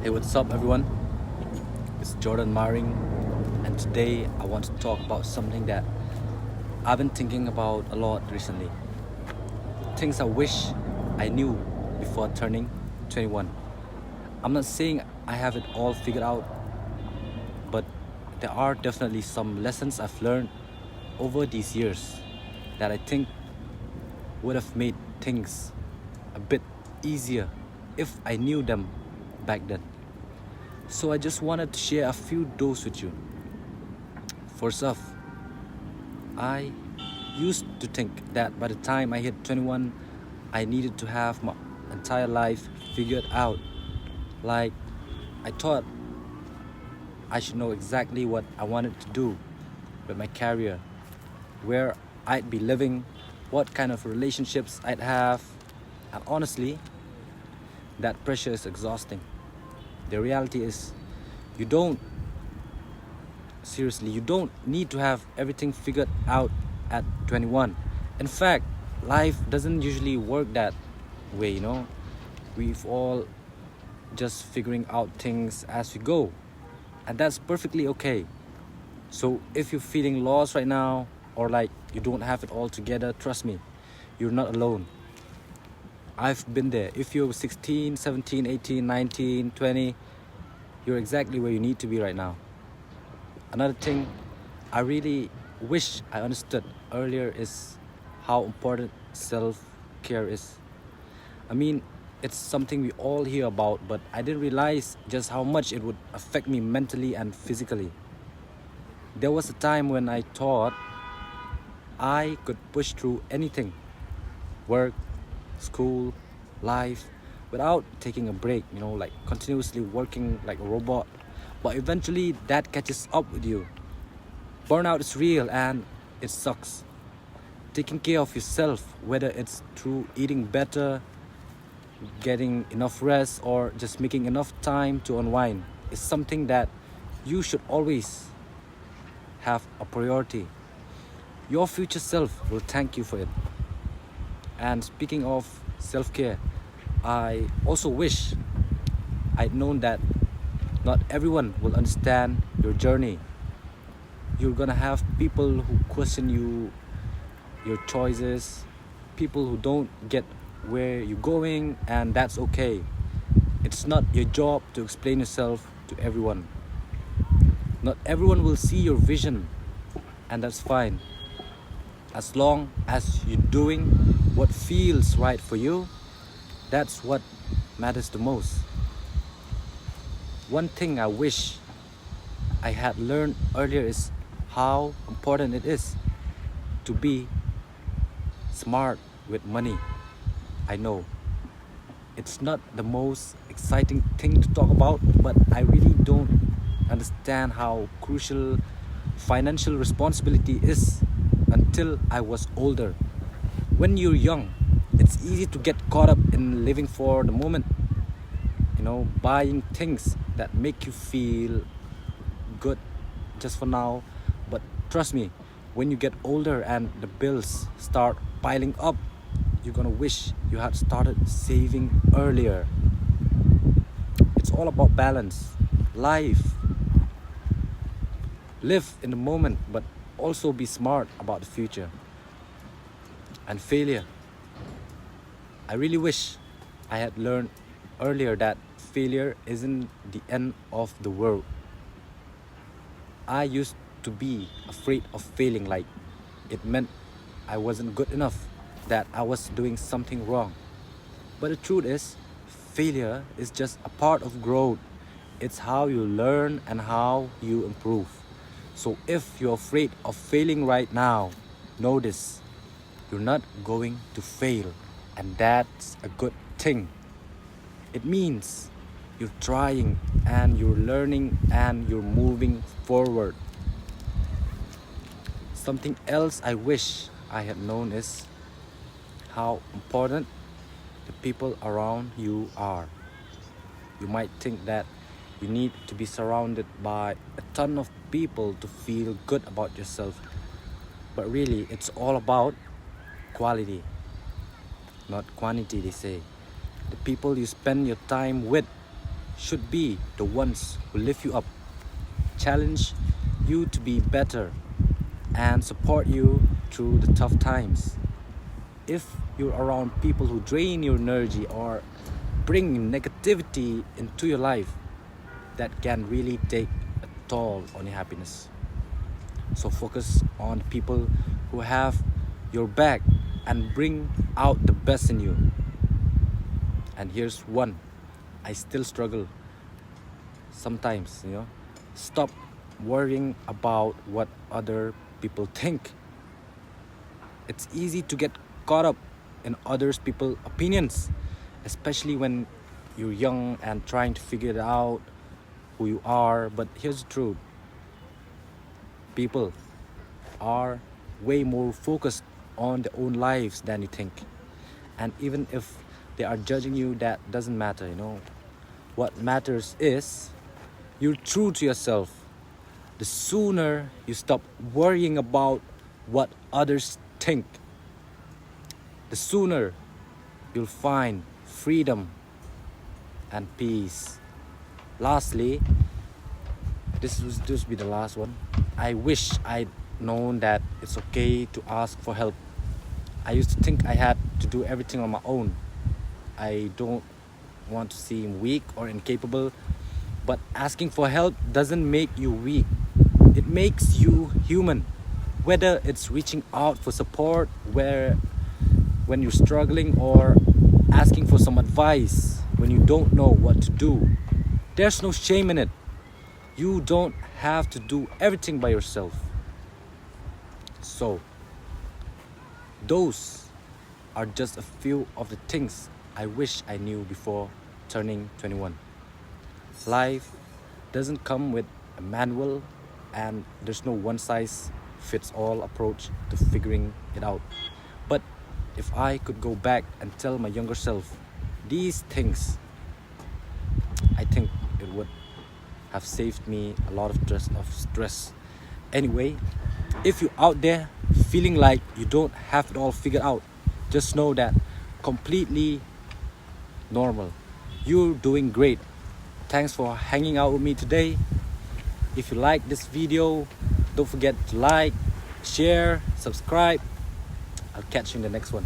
Hey, what's up, everyone? It's Jordan Maring, and today I want to talk about something that I've been thinking about a lot recently. Things I wish I knew before turning 21. I'm not saying I have it all figured out, but there are definitely some lessons I've learned over these years that I think would have made things a bit easier if I knew them back then. So I just wanted to share a few those with you. First off, I used to think that by the time I hit 21, I needed to have my entire life figured out. Like, I thought I should know exactly what I wanted to do with my career, where I'd be living, what kind of relationships I'd have. And honestly, that pressure is exhausting. The reality is, you don't, seriously, you don't need to have everything figured out at 21. In fact, life doesn't usually work that way. We've all just figuring out things as we go, and that's perfectly okay. So if you're feeling lost right now, or like you don't have it all together, trust me, you're not alone. I've been there. If you're 16, 17, 18, 19, 20, you're exactly where you need to be right now. Another thing I really wish I understood earlier is how important self-care is. I mean, it's something we all hear about, but I didn't realize just how much it would affect me mentally and physically. There was a time when I thought I could push through anything, work, school, life, without taking a break, like continuously working like a robot. But eventually that catches up with you. Burnout is real and it sucks. Taking care of yourself, whether it's through eating better, getting enough rest, or just making enough time to unwind, is something that you should always have a priority. Your future self will thank you for it. And speaking of self-care, I also wish I'd known that not everyone will understand your journey. You're gonna have people who question you, your choices, people who don't get where you're going, and that's okay. It's not your job to explain yourself to everyone. Not everyone will see your vision, and that's fine. As long as you're doing what feels right for you, that's what matters the most. One thing I wish I had learned earlier is how important it is to be smart with money. I know it's not the most exciting thing to talk about, but I really don't understand how crucial financial responsibility is until I was older. When you're young, it's easy to get caught up in living for the moment, buying things that make you feel good just for now. But trust me, when you get older and the bills start piling up, you're gonna wish you had started saving earlier. It's all about balance. Life, live in the moment, but also be smart about the future. And failure, I really wish I had learned earlier that failure isn't the end of the world. I used to be afraid of failing, like it meant I wasn't good enough, that I was doing something wrong. But the truth is, failure is just a part of growth. It's how you learn and how you improve. So if you're afraid of failing right now, know this: you're not going to fail, and that's a good thing. It means you're trying and you're learning and you're moving forward. Something else I wish I had known is how important the people around you are. You might think that you need to be surrounded by a ton of people to feel good about yourself, but really it's all about quality, not quantity, they say. The people you spend your time with, should be the ones who lift you up, challenge you to be better, and support you through the tough times. If you're around people who drain your energy or bring negativity into your life, that can really take a toll on your happiness. So focus on people who have your back and bring out the best in you. And here's one I still struggle sometimes, Stop worrying about what other people think. It's easy to get caught up in others people's opinions, especially when you're young and trying to figure it out who you are. But here's the truth: people are way more focused on their own lives than you think. And even if they are judging you, that doesn't matter. What matters is you're true to yourself. The sooner you stop worrying about what others think, the sooner you'll find freedom and peace. Lastly, this will be the last one. I wish I'd known that it's okay to ask for help. I used to think I had to do everything on my own. I don't want to seem weak or incapable, but asking for help doesn't make you weak. It makes you human. Whether it's reaching out for support when you're struggling, or asking for some advice when you don't know what to do, there's no shame in it. You don't have to do everything by yourself. So, those are just a few of the things I wish I knew before turning 21. Life doesn't come with a manual, and there's no one-size-fits-all approach to figuring it out. But if I could go back and tell my younger self these things, I think it would have saved me a lot of stress. Anyway, if you're out there feeling like you don't have it all figured out, just know that completely normal. You're doing great. Thanks for hanging out with me today. If you like this video, don't forget to like, share, subscribe. I'll catch you in the next one.